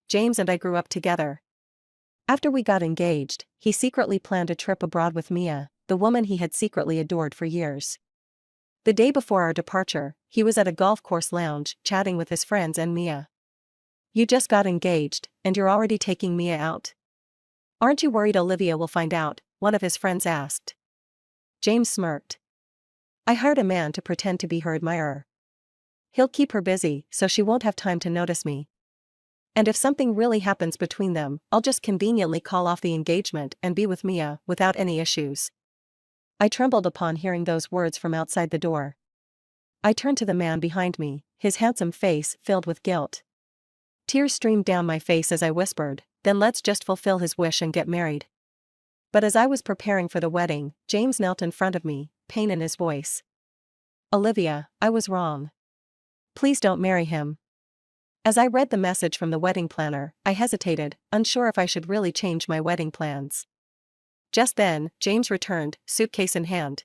James and I grew up together. After we got engaged, he secretly planned a trip abroad with Mia, the woman he had secretly adored for years. The day before our departure, he was at a golf course lounge, chatting with his friends and Mia. "You just got engaged, and you're already taking Mia out? Aren't you worried Olivia will find out?" one of his friends asked. James smirked. "I hired a man to pretend to be her admirer. He'll keep her busy so she won't have time to notice me. And if something really happens between them, I'll just conveniently call off the engagement and be with Mia without any issues." I trembled upon hearing those words from outside the door. I turned to the man behind me, his handsome face filled with guilt. Tears streamed down my face as I whispered, "Then let's just fulfill his wish and get married." But as I was preparing for the wedding, James knelt in front of me, pain in his voice. "Olivia, I was wrong. Please don't marry him." As I read the message from the wedding planner, I hesitated, unsure if I should really change my wedding plans. Just then, James returned, suitcase in hand.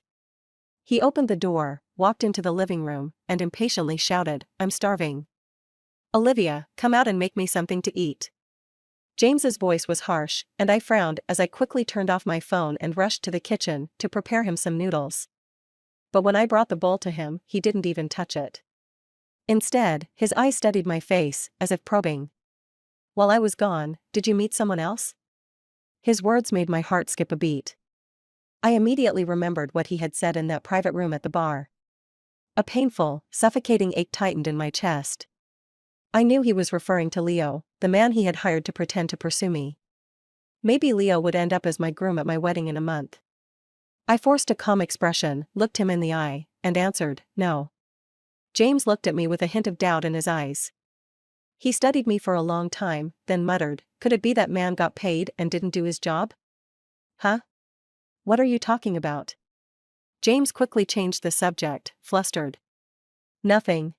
He opened the door, walked into the living room, and impatiently shouted, "I'm starving. Olivia, come out and make me something to eat." James's voice was harsh, and I frowned as I quickly turned off my phone and rushed to the kitchen to prepare him some noodles. But when I brought the bowl to him, he didn't even touch it. Instead, his eyes studied my face, as if probing. "While I was gone, did you meet someone else?" His words made my heart skip a beat. I immediately remembered what he had said in that private room at the bar. A painful, suffocating ache tightened in my chest. I knew he was referring to Leo, the man he had hired to pretend to pursue me. Maybe Leo would end up as my groom at my wedding in a month. I forced a calm expression, looked him in the eye, and answered, "No." James looked at me with a hint of doubt in his eyes. He studied me for a long time, then muttered, "Could it be that man got paid and didn't do his job?" "Huh? What are you talking about?" James quickly changed the subject, flustered. "Nothing.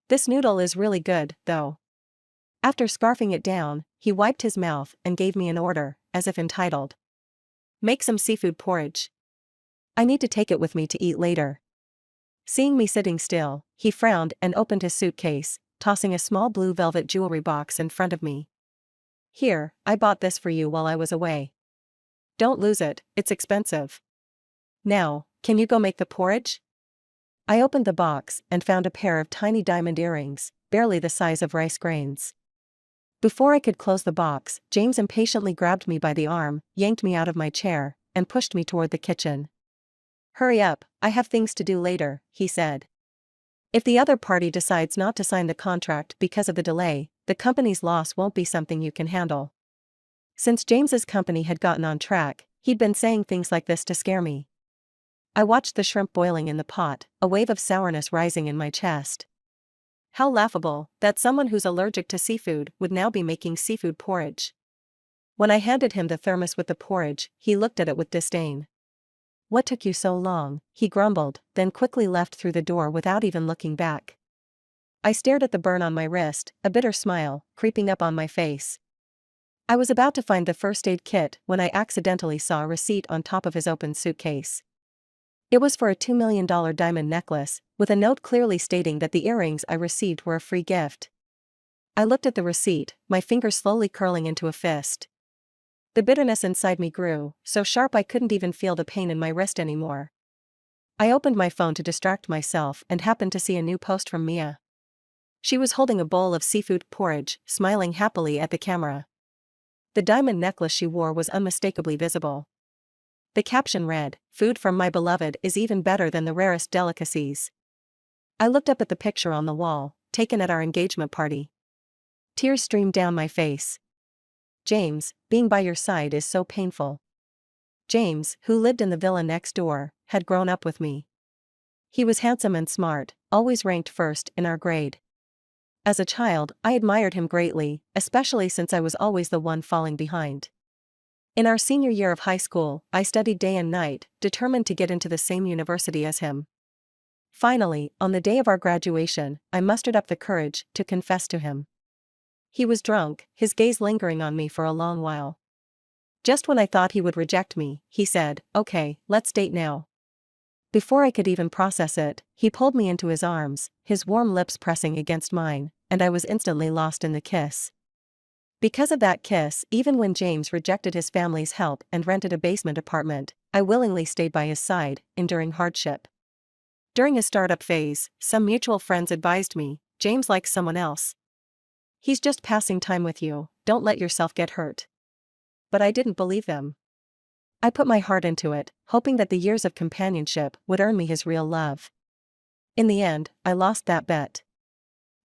This noodle is really good, though." After scarfing it down, he wiped his mouth and gave me an order, as if entitled. "Make some seafood porridge. I need to take it with me to eat later." Seeing me sitting still, he frowned and opened his suitcase, tossing a small blue velvet jewelry box in front of me. "Here, I bought this for you while I was away. Don't lose it, it's expensive. Now, can you go make the porridge?" I opened the box and found a pair of tiny diamond earrings, barely the size of rice grains. Before I could close the box, James impatiently grabbed me by the arm, yanked me out of my chair, and pushed me toward the kitchen. "Hurry up, I have things to do later," he said. "If the other party decides not to sign the contract because of the delay, the company's loss won't be something you can handle." Since James's company had gotten on track, he'd been saying things like this to scare me. I watched the shrimp boiling in the pot, a wave of sourness rising in my chest. How laughable that someone who's allergic to seafood would now be making seafood porridge. When I handed him the thermos with the porridge, he looked at it with disdain. "What took you so long?" he grumbled, then quickly left through the door without even looking back. I stared at the burn on my wrist, a bitter smile creeping up on my face. I was about to find the first aid kit when I accidentally saw a receipt on top of his open suitcase. It was for a $2 million diamond necklace, with a note clearly stating that the earrings I received were a free gift. I looked at the receipt, my finger slowly curling into a fist. The bitterness inside me grew, so sharp I couldn't even feel the pain in my wrist anymore. I opened my phone to distract myself and happened to see a new post from Mia. She was holding a bowl of seafood porridge, smiling happily at the camera. The diamond necklace she wore was unmistakably visible. The caption read, "Food from my beloved is even better than the rarest delicacies." I looked up at the picture on the wall, taken at our engagement party. Tears streamed down my face. "James, being by your side is so painful." James, who lived in the villa next door, had grown up with me. He was handsome and smart, always ranked first in our grade. As a child, I admired him greatly, especially since I was always the one falling behind. In our senior year of high school, I studied day and night, determined to get into the same university as him. Finally, on the day of our graduation, I mustered up the courage to confess to him. He was drunk, his gaze lingering on me for a long while. Just when I thought he would reject me, he said, "Okay, let's date now." Before I could even process it, he pulled me into his arms, his warm lips pressing against mine, and I was instantly lost in the kiss. Because of that kiss, even when James rejected his family's help and rented a basement apartment, I willingly stayed by his side, enduring hardship. During his startup phase, some mutual friends advised me, James likes someone else. He's just passing time with you, don't let yourself get hurt. But I didn't believe them. I put my heart into it, hoping that the years of companionship would earn me his real love. In the end, I lost that bet.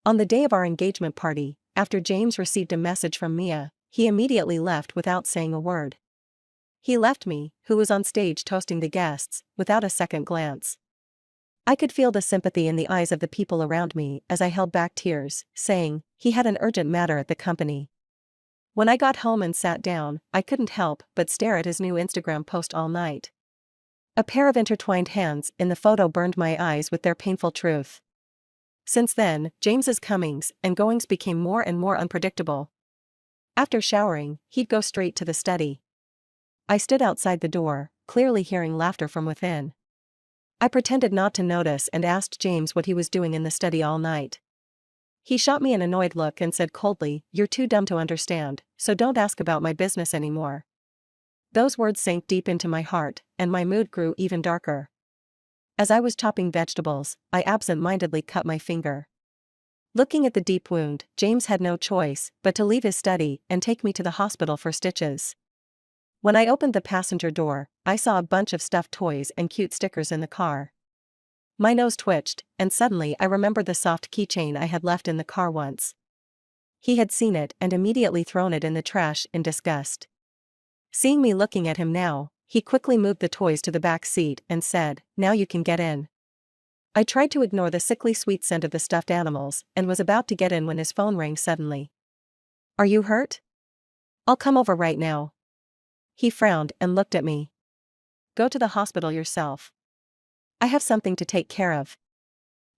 On the day of our engagement party, after James received a message from Mia, he immediately left without saying a word. He left me, who was on stage toasting the guests, without a second glance. I could feel the sympathy in the eyes of the people around me as I held back tears, saying, he had an urgent matter at the company. When I got home and sat down, I couldn't help but stare at his new Instagram post all night. A pair of intertwined hands in the photo burned my eyes with their painful truth. Since then, James's comings and goings became more and more unpredictable. After showering, he'd go straight to the study. I stood outside the door, clearly hearing laughter from within. I pretended not to notice and asked James what he was doing in the study all night. He shot me an annoyed look and said coldly, "You're too dumb to understand, so don't ask about my business anymore." Those words sank deep into my heart, and my mood grew even darker. As I was chopping vegetables, I absent-mindedly cut my finger. Looking at the deep wound, James had no choice but to leave his study and take me to the hospital for stitches. When I opened the passenger door, I saw a bunch of stuffed toys and cute stickers in the car. My nose twitched, and suddenly I remembered the soft keychain I had left in the car once. He had seen it and immediately thrown it in the trash in disgust. Seeing me looking at him now, he quickly moved the toys to the back seat and said, "Now you can get in." I tried to ignore the sickly sweet scent of the stuffed animals and was about to get in when his phone rang suddenly. "Are you hurt?" "I'll come over right now." He frowned and looked at me. "Go to the hospital yourself. I have something to take care of."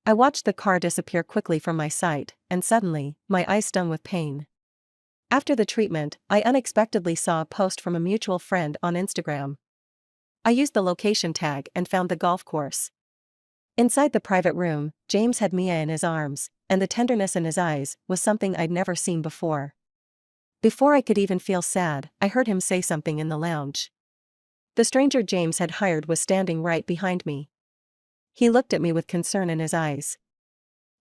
I watched the car disappear quickly from my sight, and suddenly, my eyes stung with pain. After the treatment, I unexpectedly saw a post from a mutual friend on Instagram. I used the location tag and found the golf course. Inside the private room, James had Mia in his arms, and the tenderness in his eyes was something I'd never seen before. Before I could even feel sad, I heard him say something in the lounge. The stranger James had hired was standing right behind me. He looked at me with concern in his eyes.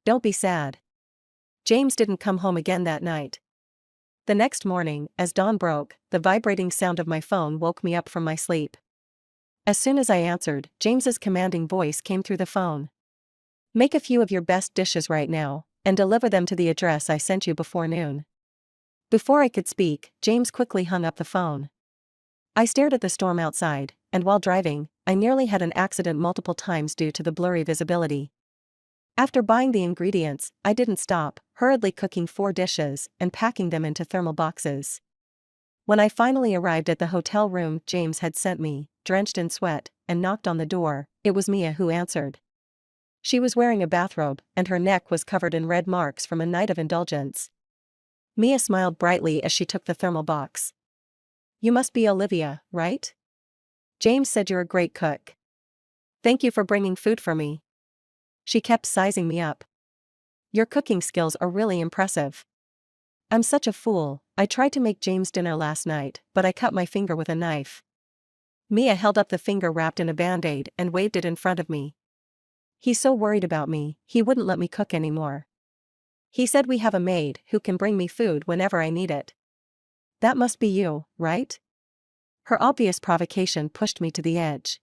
"Don't be sad." James didn't come home again that night. The next morning, as dawn broke, the vibrating sound of my phone woke me up from my sleep. As soon as I answered, James's commanding voice came through the phone. "Make a few of your best dishes right now, and deliver them to the address I sent you before noon." Before I could speak, James quickly hung up the phone. I stared at the storm outside, and while driving, I nearly had an accident multiple times due to the blurry visibility. After buying the ingredients, I didn't stop, hurriedly cooking 4 dishes and packing them into thermal boxes. When I finally arrived at the hotel room James had sent me, drenched in sweat, and knocked on the door, it was Mia who answered. She was wearing a bathrobe, and her neck was covered in red marks from a night of indulgence. Mia smiled brightly as she took the thermal box. "You must be Olivia, right? James said you're a great cook. Thank you for bringing food for me." She kept sizing me up. "Your cooking skills are really impressive." "I'm such a fool, I tried to make James dinner last night, but I cut my finger with a knife." Mia held up the finger wrapped in a band-aid and waved it in front of me. "He's so worried about me, he wouldn't let me cook anymore. He said we have a maid who can bring me food whenever I need it." "That must be you, right?" Her obvious provocation pushed me to the edge.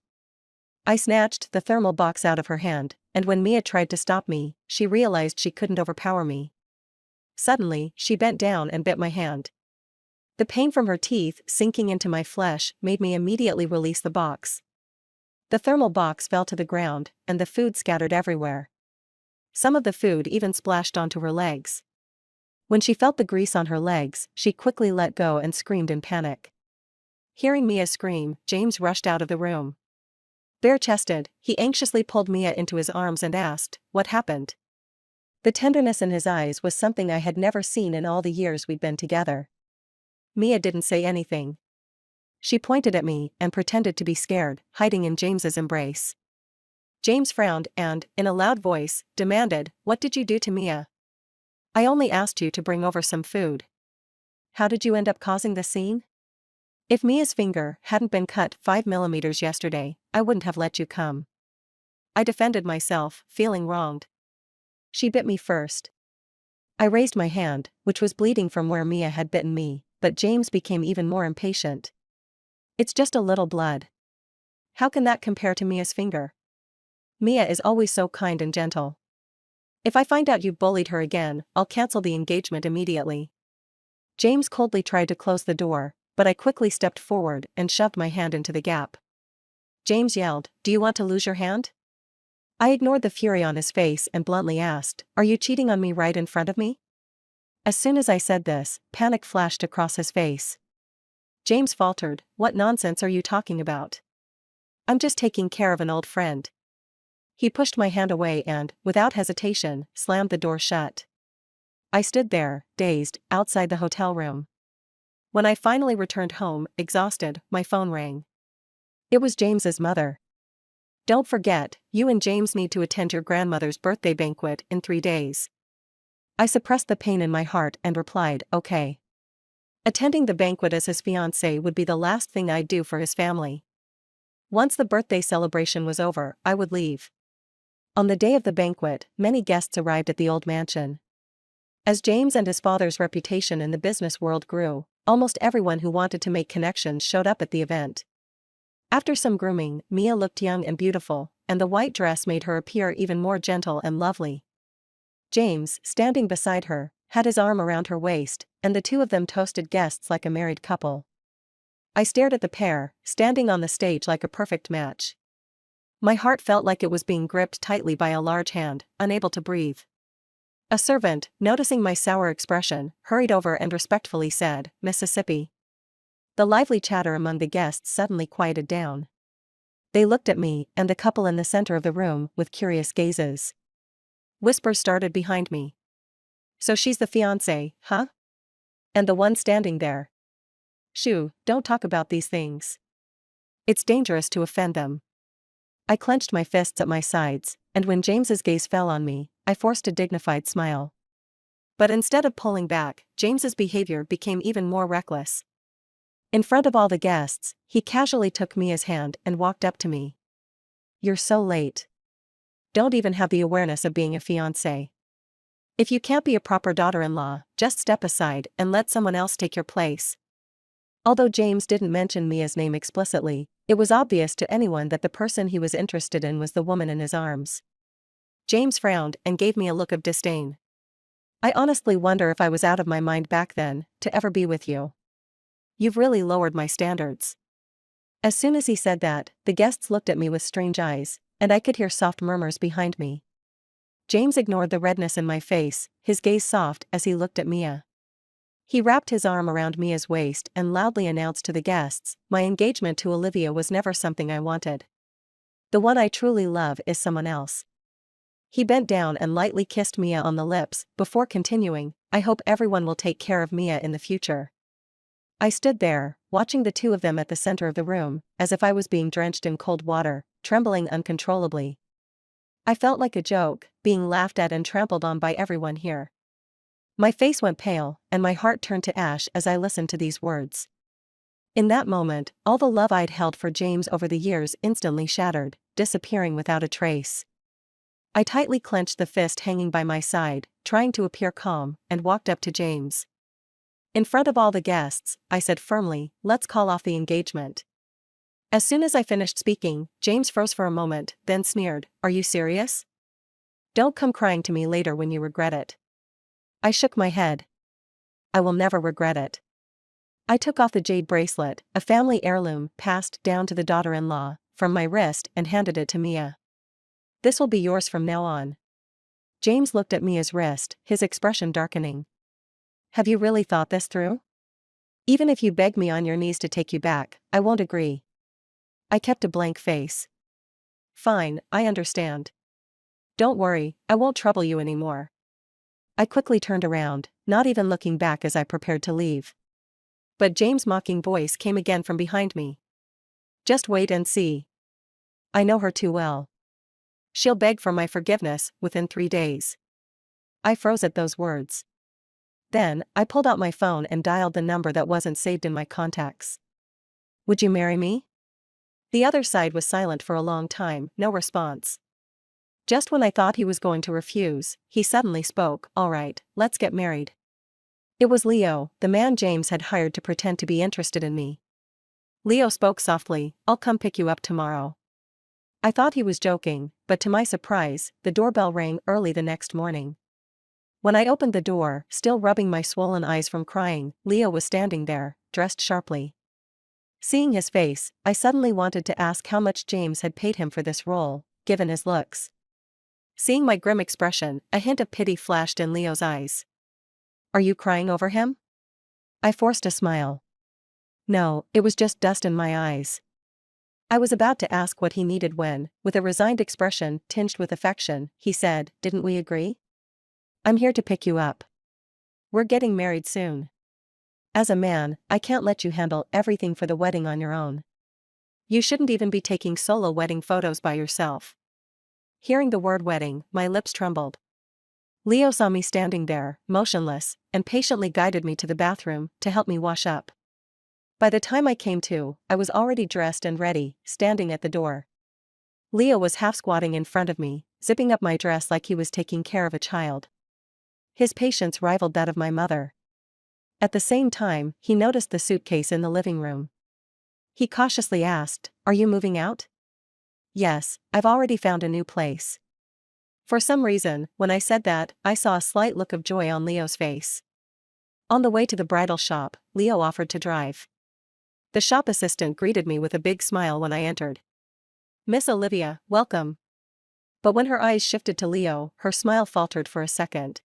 I snatched the thermal box out of her hand, and when Mia tried to stop me, she realized she couldn't overpower me. Suddenly, she bent down and bit my hand. The pain from her teeth sinking into my flesh made me immediately release the box. The thermal box fell to the ground, and the food scattered everywhere. Some of the food even splashed onto her legs. When she felt the grease on her legs, she quickly let go and screamed in panic. Hearing Mia scream, James rushed out of the room. Bare-chested, he anxiously pulled Mia into his arms and asked, "What happened?" The tenderness in his eyes was something I had never seen in all the years we'd been together. Mia didn't say anything. She pointed at me and pretended to be scared, hiding in James's embrace. James frowned and, in a loud voice, demanded, "What did you do to Mia?" "I only asked you to bring over some food." how did you end up causing the scene? If Mia's finger hadn't been cut 5 millimeters yesterday, I wouldn't have let you come. I defended myself, feeling wronged. She bit me first. I raised my hand, which was bleeding from where Mia had bitten me, but James became even more impatient. It's just a little blood. How can that compare to Mia's finger? Mia is always so kind and gentle. If I find out you've bullied her again, I'll cancel the engagement immediately. James coldly tried to close the door, but I quickly stepped forward and shoved my hand into the gap. James yelled, "Do you want to lose your hand?" I ignored the fury on his face and bluntly asked, "Are you cheating on me right in front of me?" As soon as I said this, panic flashed across his face. James faltered, "What nonsense are you talking about? I'm just taking care of an old friend." He pushed my hand away and, without hesitation, slammed the door shut. I stood there, dazed, outside the hotel room. When I finally returned home, exhausted, my phone rang. It was James's mother. "Don't forget, you and James need to attend your grandmother's birthday banquet in 3 days." I suppressed the pain in my heart and replied, "Okay." Attending the banquet as his fiancé would be the last thing I'd do for his family. Once the birthday celebration was over, I would leave. On the day of the banquet, many guests arrived at the old mansion. As James and his father's reputation in the business world grew, almost everyone who wanted to make connections showed up at the event. After some grooming, Mia looked young and beautiful, and the white dress made her appear even more gentle and lovely. James, standing beside her, had his arm around her waist, and the two of them toasted guests like a married couple. I stared at the pair, standing on the stage like a perfect match. My heart felt like it was being gripped tightly by a large hand, unable to breathe. A servant, noticing my sour expression, hurried over and respectfully said, "Mississippi." The lively chatter among the guests suddenly quieted down. They looked at me and the couple in the center of the room with curious gazes. Whispers started behind me. "So she's the fiancé, huh? And the one standing there? Shoo, don't talk about these things. It's dangerous to offend them." I clenched my fists at my sides, and when James's gaze fell on me, I forced a dignified smile. But instead of pulling back, James's behavior became even more reckless. In front of all the guests, he casually took Mia's hand and walked up to me. "You're so late. Don't even have the awareness of being a fiancé. If you can't be a proper daughter-in-law, just step aside and let someone else take your place." Although James didn't mention Mia's name explicitly, it was obvious to anyone that the person he was interested in was the woman in his arms. James frowned and gave me a look of disdain. "I honestly wonder if I was out of my mind back then, to ever be with you. You've really lowered my standards." As soon as he said that, the guests looked at me with strange eyes, and I could hear soft murmurs behind me. James ignored the redness in my face, his gaze soft as he looked at Mia. He wrapped his arm around Mia's waist and loudly announced to the guests, "My engagement to Olivia was never something I wanted. The one I truly love is someone else." He bent down and lightly kissed Mia on the lips, before continuing, "I hope everyone will take care of Mia in the future." I stood there, watching the two of them at the center of the room, as if I was being drenched in cold water, trembling uncontrollably. I felt like a joke, being laughed at and trampled on by everyone here. My face went pale, and my heart turned to ash as I listened to these words. In that moment, all the love I'd held for James over the years instantly shattered, disappearing without a trace. I tightly clenched the fist hanging by my side, trying to appear calm, and walked up to James. In front of all the guests, I said firmly, "Let's call off the engagement." As soon as I finished speaking, James froze for a moment, then sneered, "Are you serious? Don't come crying to me later when you regret it." I shook my head. "I will never regret it." I took off the jade bracelet, a family heirloom passed down to the daughter-in-law, from my wrist and handed it to Mia. "This will be yours from now on." James looked at Mia's wrist, his expression darkening. "Have you really thought this through? Even if you beg me on your knees to take you back, I won't agree." I kept a blank face. "Fine, I understand. Don't worry, I won't trouble you anymore." I quickly turned around, not even looking back as I prepared to leave. But James' mocking voice came again from behind me. "Just wait and see. I know her too well. She'll beg for my forgiveness within 3 days." I froze at those words. Then, I pulled out my phone and dialed the number that wasn't saved in my contacts. "Would you marry me?" The other side was silent for a long time, no response. Just when I thought he was going to refuse, he suddenly spoke. "All right, let's get married." It was Leo, the man James had hired to pretend to be interested in me. Leo spoke softly, "I'll come pick you up tomorrow." I thought he was joking, but to my surprise, the doorbell rang early the next morning. When I opened the door, still rubbing my swollen eyes from crying, Leo was standing there, dressed sharply. Seeing his face, I suddenly wanted to ask how much James had paid him for this role, given his looks. Seeing my grim expression, a hint of pity flashed in Leo's eyes. "Are you crying over him?" I forced a smile. "No, it was just dust in my eyes." I was about to ask what he needed when, with a resigned expression tinged with affection, he said, "Didn't we agree? I'm here to pick you up. We're getting married soon. As a man, I can't let you handle everything for the wedding on your own. You shouldn't even be taking solo wedding photos by yourself." Hearing the word wedding, my lips trembled. Leo saw me standing there, motionless, and patiently guided me to the bathroom to help me wash up. By the time I came to, I was already dressed and ready, standing at the door. Leo was half squatting in front of me, zipping up my dress like he was taking care of a child. His patience rivaled that of my mother. At the same time, he noticed the suitcase in the living room. He cautiously asked, "Are you moving out?" "Yes, I've already found a new place." For some reason, when I said that, I saw a slight look of joy on Leo's face. On the way to the bridal shop, Leo offered to drive. The shop assistant greeted me with a big smile when I entered. "Miss Olivia, welcome." But when her eyes shifted to Leo, her smile faltered for a second.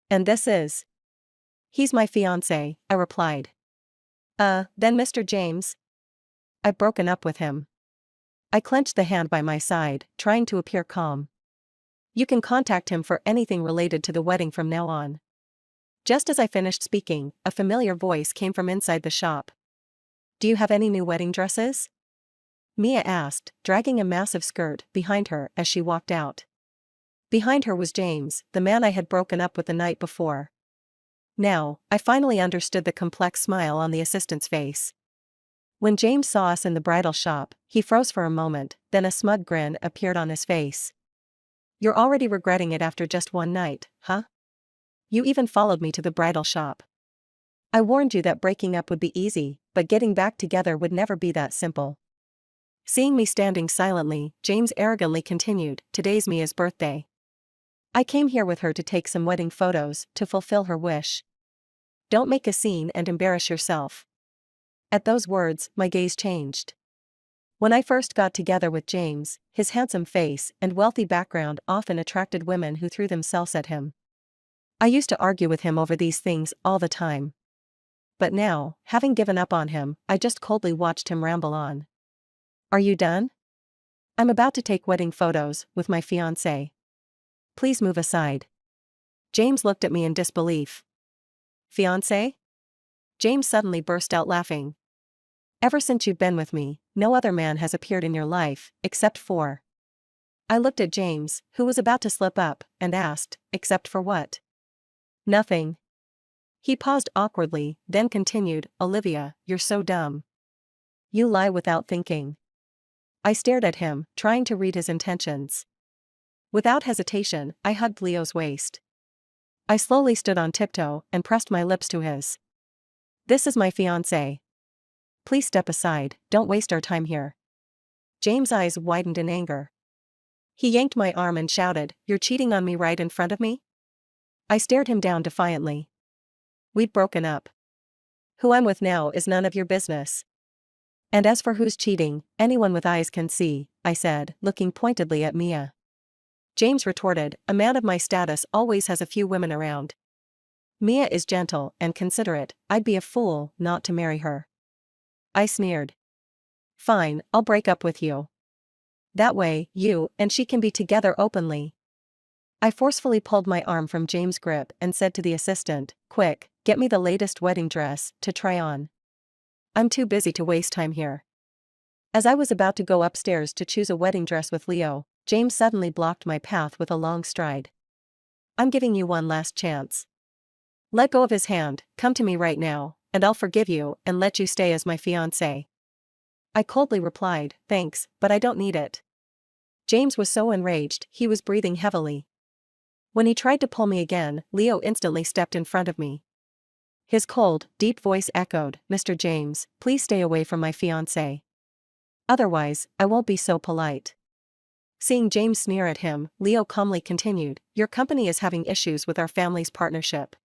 "And this is?" "He's my fiancé," I replied. Then Mr. James?" "I've broken up with him." I clenched the hand by my side, trying to appear calm. "You can contact him for anything related to the wedding from now on." Just as I finished speaking, a familiar voice came from inside the shop. "Do you have any new wedding dresses?" Mia asked, dragging a massive skirt behind her as she walked out. Behind her was James, the man I had broken up with the night before. Now, I finally understood the complex smile on the assistant's face. When James saw us in the bridal shop, he froze for a moment, then a smug grin appeared on his face. "You're already regretting it after just one night, huh? You even followed me to the bridal shop. I warned you that breaking up would be easy, but getting back together would never be that simple." Seeing me standing silently, James arrogantly continued, "Today's Mia's birthday. I came here with her to take some wedding photos, to fulfill her wish. Don't make a scene and embarrass yourself." At those words, my gaze changed. When I first got together with James, his handsome face and wealthy background often attracted women who threw themselves at him. I used to argue with him over these things all the time. But now, having given up on him, I just coldly watched him ramble on. "Are you done? I'm about to take wedding photos with my fiancé. Please move aside." James looked at me in disbelief. "Fiancé?" James suddenly burst out laughing. "Ever since you've been with me, no other man has appeared in your life, except for..." I looked at James, who was about to slip up, and asked, "Except for what?" "Nothing." He paused awkwardly, then continued, "Olivia, you're so dumb. You lie without thinking." I stared at him, trying to read his intentions. Without hesitation, I hugged Leo's waist. I slowly stood on tiptoe and pressed my lips to his. "This is my fiancé. Please step aside, don't waste our time here." James' eyes widened in anger. He yanked my arm and shouted, "You're cheating on me right in front of me?" I stared him down defiantly. "We've broken up. Who I'm with now is none of your business. And as for who's cheating, anyone with eyes can see," I said, looking pointedly at Mia. James retorted, "A man of my status always has a few women around. Mia is gentle and considerate, I'd be a fool not to marry her." I sneered. "Fine, I'll break up with you. That way, you and she can be together openly." I forcefully pulled my arm from James' grip and said to the assistant, "Quick, get me the latest wedding dress to try on. I'm too busy to waste time here." As I was about to go upstairs to choose a wedding dress with Leo, James suddenly blocked my path with a long stride. "I'm giving you one last chance. Let go of his hand, come to me right now, and I'll forgive you and let you stay as my fiancé. I coldly replied, thanks, but I don't need it. James was so enraged, he was breathing heavily. When he tried to pull me again, Leo instantly stepped in front of me. His cold, deep voice echoed, Mr. James, please stay away from my fiancé. Otherwise, I won't be so polite. Seeing James sneer at him, Leo calmly continued, your company is having issues with our family's partnership.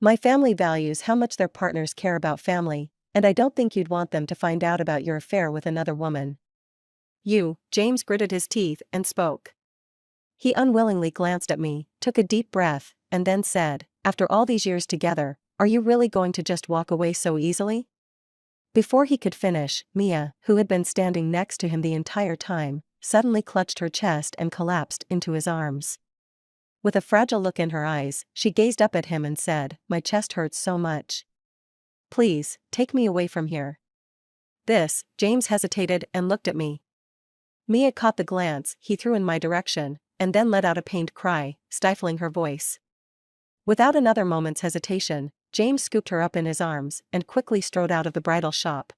My family values how much their partners care about family, and I don't think you'd want them to find out about your affair with another woman. James gritted his teeth and spoke. He unwillingly glanced at me, took a deep breath, and then said, after all these years together, are you really going to just walk away so easily? Before he could finish, Mia, who had been standing next to him the entire time, suddenly clutched her chest and collapsed into his arms. With a fragile look in her eyes, she gazed up at him and said, my chest hurts so much. Please, take me away from here. James hesitated and looked at me. Mia caught the glance he threw in my direction, and then let out a pained cry, stifling her voice. Without another moment's hesitation, James scooped her up in his arms and quickly strode out of the bridal shop.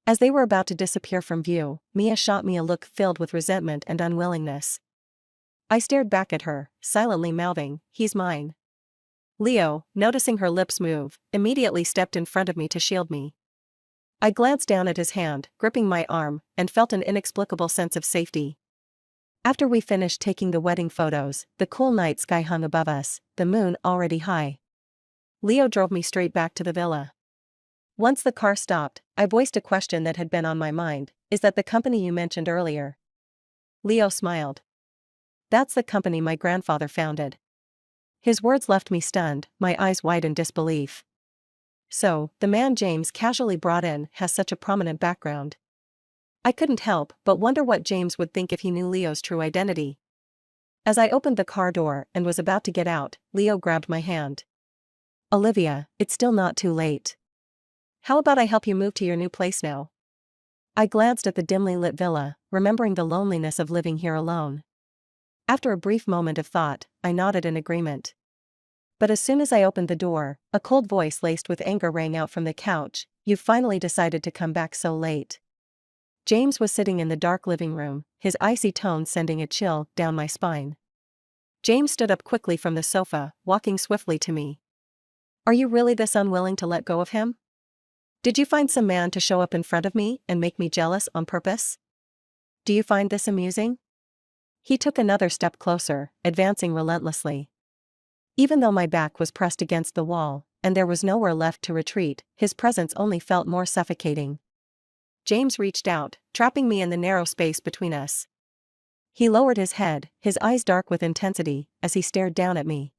As they were about to disappear from view, Mia shot me a look filled with resentment and unwillingness. I stared back at her, silently mouthing, he's mine. Leo, noticing her lips move, immediately stepped in front of me to shield me. I glanced down at his hand, gripping my arm, and felt an inexplicable sense of safety. After we finished taking the wedding photos, the cool night sky hung above us, the moon already high. Leo drove me straight back to the villa. Once the car stopped, I voiced a question that had been on my mind, is that the company you mentioned earlier? Leo smiled. That's the company my grandfather founded. His words left me stunned, my eyes wide in disbelief. So, the man James casually brought in has such a prominent background. I couldn't help but wonder what James would think if he knew Leo's true identity. As I opened the car door and was about to get out, Leo grabbed my hand. Olivia, it's still not too late. How about I help you move to your new place now? I glanced at the dimly lit villa, remembering the loneliness of living here alone. After a brief moment of thought, I nodded in agreement. But as soon as I opened the door, a cold voice laced with anger rang out from the couch, you've finally decided to come back so late. James was sitting in the dark living room, his icy tone sending a chill down my spine. James stood up quickly from the sofa, walking swiftly to me. Are you really this unwilling to let go of him? Did you find some man to show up in front of me and make me jealous on purpose? Do you find this amusing? He took another step closer, advancing relentlessly. Even though my back was pressed against the wall, and there was nowhere left to retreat, his presence only felt more suffocating. James reached out, trapping me in the narrow space between us. He lowered his head, his eyes dark with intensity, as he stared down at me.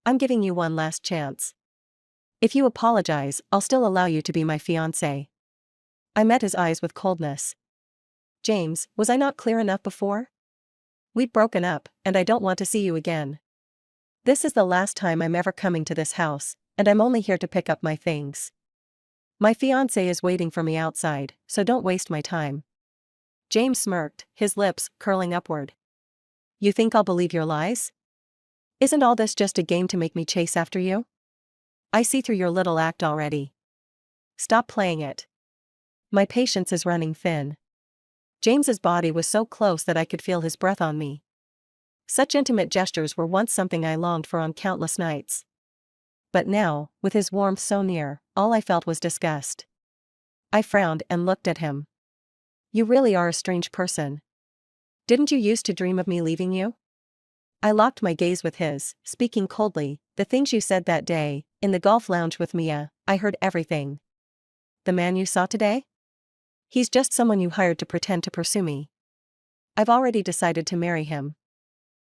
I'm giving you one last chance. If you apologize, I'll still allow you to be my fiancé. I met his eyes with coldness. James, was I not clear enough before? We've broken up, and I don't want to see you again. This is the last time I'm ever coming to this house, and I'm only here to pick up my things. My fiancé is waiting for me outside, so don't waste my time. James smirked, his lips curling upward. You think I'll believe your lies? Isn't all this just a game to make me chase after you? I see through your little act already. Stop playing it. My patience is running thin. James's body was so close that I could feel his breath on me. Such intimate gestures were once something I longed for on countless nights. But now, with his warmth so near, all I felt was disgust. I frowned and looked at him. You really are a strange person. Didn't you used to dream of me leaving you? I locked my gaze with his, speaking coldly, the things you said that day, in the golf lounge with Mia, I heard everything. The man you saw today? He's just someone you hired to pretend to pursue me. I've already decided to marry him.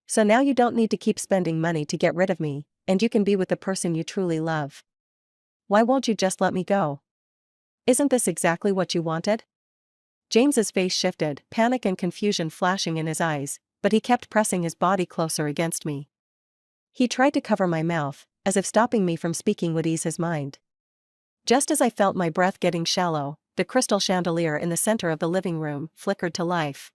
So now you don't need to keep spending money to get rid of me, and you can be with the person you truly love. Why won't you just let me go? Isn't this exactly what you wanted? James's face shifted, panic and confusion flashing in his eyes, but he kept pressing his body closer against me. He tried to cover my mouth, as if stopping me from speaking would ease his mind. Just as I felt my breath getting shallow, the crystal chandelier in the center of the living room flickered to life.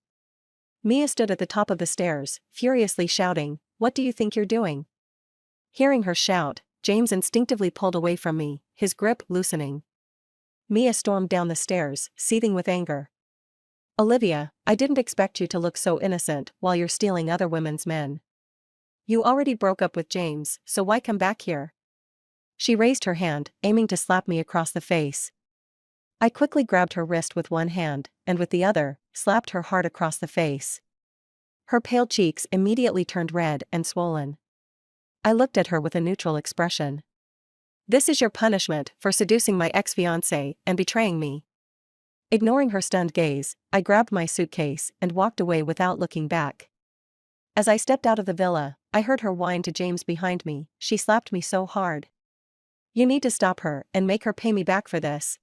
Mia stood at the top of the stairs, furiously shouting, "What do you think you're doing?" Hearing her shout, James instinctively pulled away from me, his grip loosening. Mia stormed down the stairs, seething with anger. Olivia, I didn't expect you to look so innocent while you're stealing other women's men. You already broke up with James, so why come back here? She raised her hand, aiming to slap me across the face. I quickly grabbed her wrist with one hand, and with the other, slapped her hard across the face. Her pale cheeks immediately turned red and swollen. I looked at her with a neutral expression. This is your punishment for seducing my ex-fiancé and betraying me. Ignoring her stunned gaze, I grabbed my suitcase and walked away without looking back. As I stepped out of the villa, I heard her whine to James behind me. She slapped me so hard. You need to stop her and make her pay me back for this.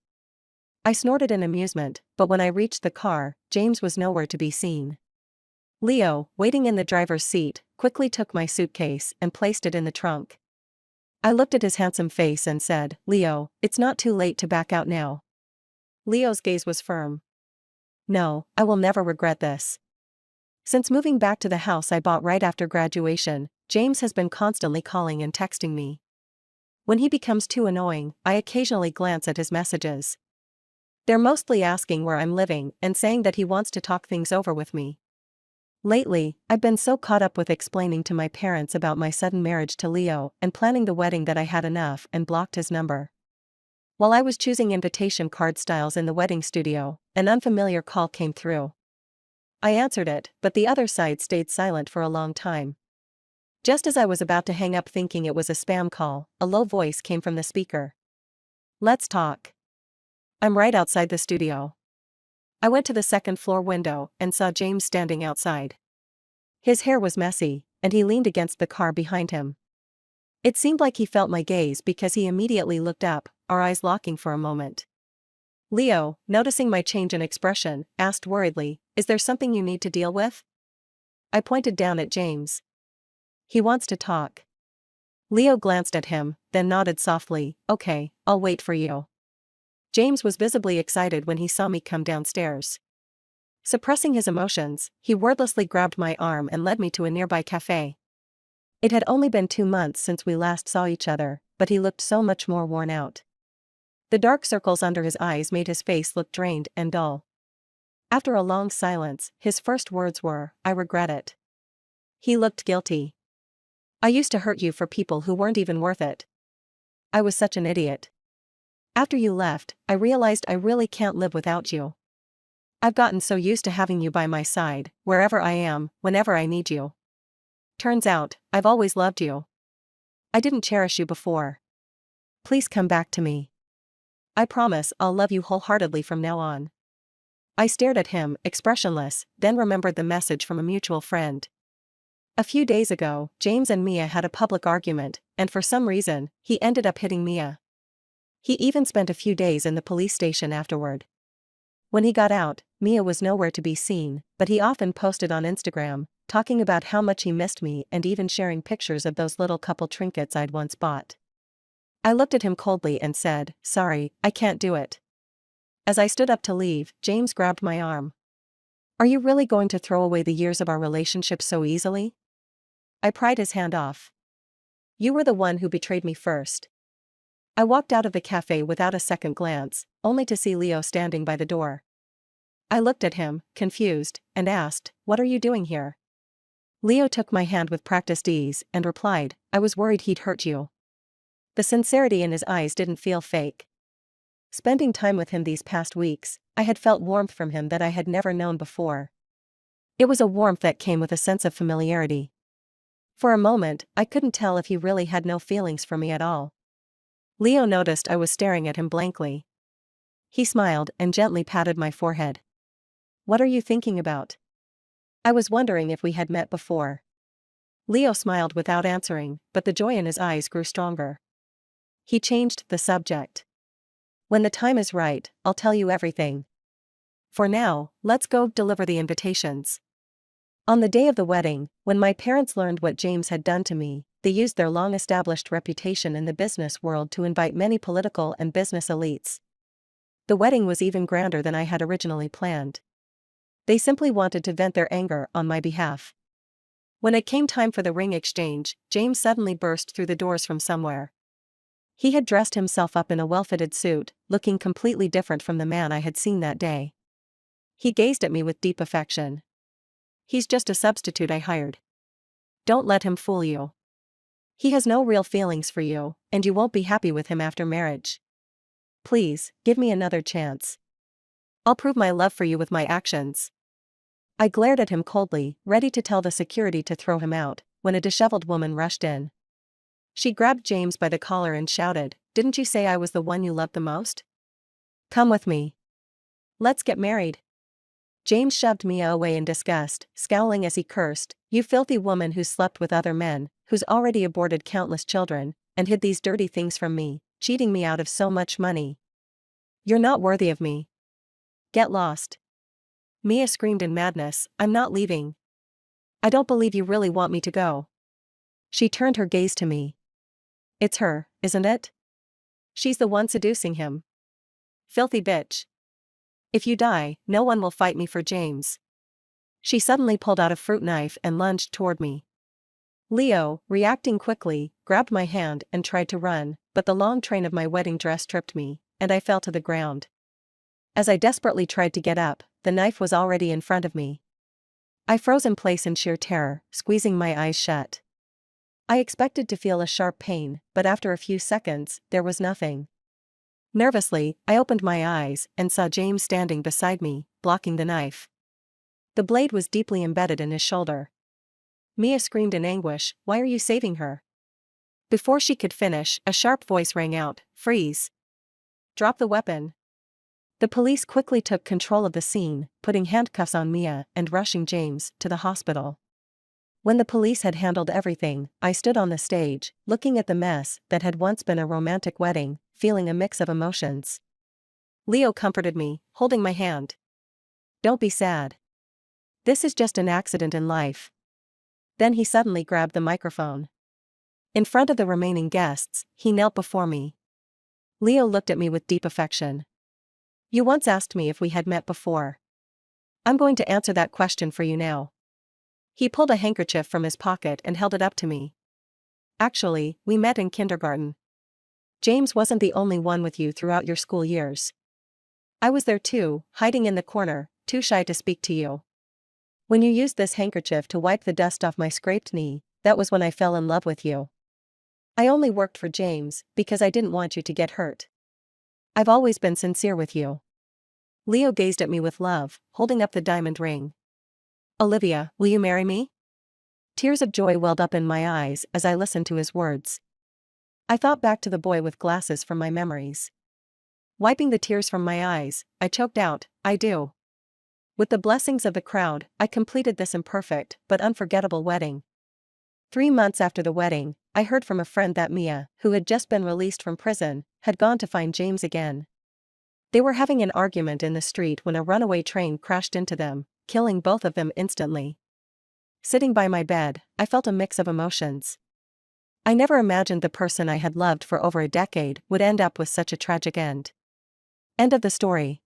I snorted in amusement, but when I reached the car, James was nowhere to be seen. Leo, waiting in the driver's seat, quickly took my suitcase and placed it in the trunk. I looked at his handsome face and said, Leo, it's not too late to back out now. Leo's gaze was firm. No, I will never regret this. Since moving back to the house I bought right after graduation, James has been constantly calling and texting me. When he becomes too annoying, I occasionally glance at his messages. They're mostly asking where I'm living and saying that he wants to talk things over with me. Lately, I've been so caught up with explaining to my parents about my sudden marriage to Leo and planning the wedding that I had enough and blocked his number. While I was choosing invitation card styles in the wedding studio, an unfamiliar call came through. I answered it, but the other side stayed silent for a long time. Just as I was about to hang up thinking it was a spam call, a low voice came from the speaker. Let's talk. I'm right outside the studio. I went to the second-floor window and saw James standing outside. His hair was messy, and he leaned against the car behind him. It seemed like he felt my gaze because he immediately looked up, our eyes locking for a moment. Leo, noticing my change in expression, asked worriedly, Is there something you need to deal with? I pointed down at James. He wants to talk. Leo glanced at him, then nodded softly, Okay, I'll wait for you. James was visibly excited when he saw me come downstairs. Suppressing his emotions, he wordlessly grabbed my arm and led me to a nearby cafe. It had only been 2 months since we last saw each other, but he looked so much more worn out. The dark circles under his eyes made his face look drained and dull. After a long silence, his first words were, I regret it. He looked guilty. I used to hurt you for people who weren't even worth it. I was such an idiot. After you left, I realized I really can't live without you. I've gotten so used to having you by my side, wherever I am, whenever I need you. Turns out, I've always loved you. I didn't cherish you before. Please come back to me. I promise I'll love you wholeheartedly from now on. I stared at him, expressionless, then remembered the message from a mutual friend. A few days ago, James and Mia had a public argument, and for some reason, he ended up hitting Mia. He even spent a few days in the police station afterward. When he got out, Mia was nowhere to be seen, but he often posted on Instagram, talking about how much he missed me and even sharing pictures of those little couple trinkets I'd once bought. I looked at him coldly and said, Sorry, I can't do it. As I stood up to leave, James grabbed my arm. Are you really going to throw away the years of our relationship so easily? I pried his hand off. You were the one who betrayed me first. I walked out of the cafe without a second glance, only to see Leo standing by the door. I looked at him, confused, and asked, What are you doing here? Leo took my hand with practiced ease and replied, I was worried he'd hurt you. The sincerity in his eyes didn't feel fake. Spending time with him these past weeks, I had felt warmth from him that I had never known before. It was a warmth that came with a sense of familiarity. For a moment, I couldn't tell if he really had no feelings for me at all. Leo noticed I was staring at him blankly. He smiled and gently patted my forehead. What are you thinking about? I was wondering if we had met before. Leo smiled without answering, but the joy in his eyes grew stronger. He changed the subject. When the time is right, I'll tell you everything. For now, let's go deliver the invitations. On the day of the wedding, when my parents learned what James had done to me, they used their long-established reputation in the business world to invite many political and business elites. The wedding was even grander than I had originally planned. They simply wanted to vent their anger on my behalf. When it came time for the ring exchange, James suddenly burst through the doors from somewhere. He had dressed himself up in a well-fitted suit, looking completely different from the man I had seen that day. He gazed at me with deep affection. "He's just a substitute I hired. Don't let him fool you. He has no real feelings for you, and you won't be happy with him after marriage. Please, give me another chance. I'll prove my love for you with my actions." I glared at him coldly, ready to tell the security to throw him out, when a disheveled woman rushed in. She grabbed James by the collar and shouted, "Didn't you say I was the one you loved the most? Come with me. Let's get married." James shoved Mia away in disgust, scowling as he cursed, "You filthy woman who's slept with other men, who's already aborted countless children, and hid these dirty things from me, cheating me out of so much money. You're not worthy of me. Get lost." Mia screamed in madness, "I'm not leaving. I don't believe you really want me to go." She turned her gaze to me. "It's her, isn't it? She's the one seducing him. Filthy bitch. If you die, no one will fight me for James." She suddenly pulled out a fruit knife and lunged toward me. Leo, reacting quickly, grabbed my hand and tried to run, but the long train of my wedding dress tripped me, and I fell to the ground. As I desperately tried to get up, the knife was already in front of me. I froze in place in sheer terror, squeezing my eyes shut. I expected to feel a sharp pain, but after a few seconds, there was nothing. Nervously, I opened my eyes and saw James standing beside me, blocking the knife. The blade was deeply embedded in his shoulder. Mia screamed in anguish, "Why are you saving her?" Before she could finish, a sharp voice rang out, "Freeze! Drop the weapon." The police quickly took control of the scene, putting handcuffs on Mia and rushing James to the hospital. When the police had handled everything, I stood on the stage, looking at the mess that had once been a romantic wedding, feeling a mix of emotions. Leo comforted me, holding my hand. "Don't be sad. This is just an accident in life." Then he suddenly grabbed the microphone. In front of the remaining guests, he knelt before me. Leo looked at me with deep affection. "You once asked me if we had met before. I'm going to answer that question for you now." He pulled a handkerchief from his pocket and held it up to me. "Actually, we met in kindergarten. James wasn't the only one with you throughout your school years. I was there too, hiding in the corner, too shy to speak to you. When you used this handkerchief to wipe the dust off my scraped knee, that was when I fell in love with you. I only worked for James because I didn't want you to get hurt. I've always been sincere with you." Leo gazed at me with love, holding up the diamond ring. "Olivia, will you marry me?" Tears of joy welled up in my eyes as I listened to his words. I thought back to the boy with glasses from my memories. Wiping the tears from my eyes, I choked out, "I do." With the blessings of the crowd, I completed this imperfect but unforgettable wedding. 3 months after the wedding, I heard from a friend that Mia, who had just been released from prison, had gone to find James again. They were having an argument in the street when a runaway train crashed into them, killing both of them instantly. Sitting by my bed, I felt a mix of emotions. I never imagined the person I had loved for over a decade would end up with such a tragic end. End of the story.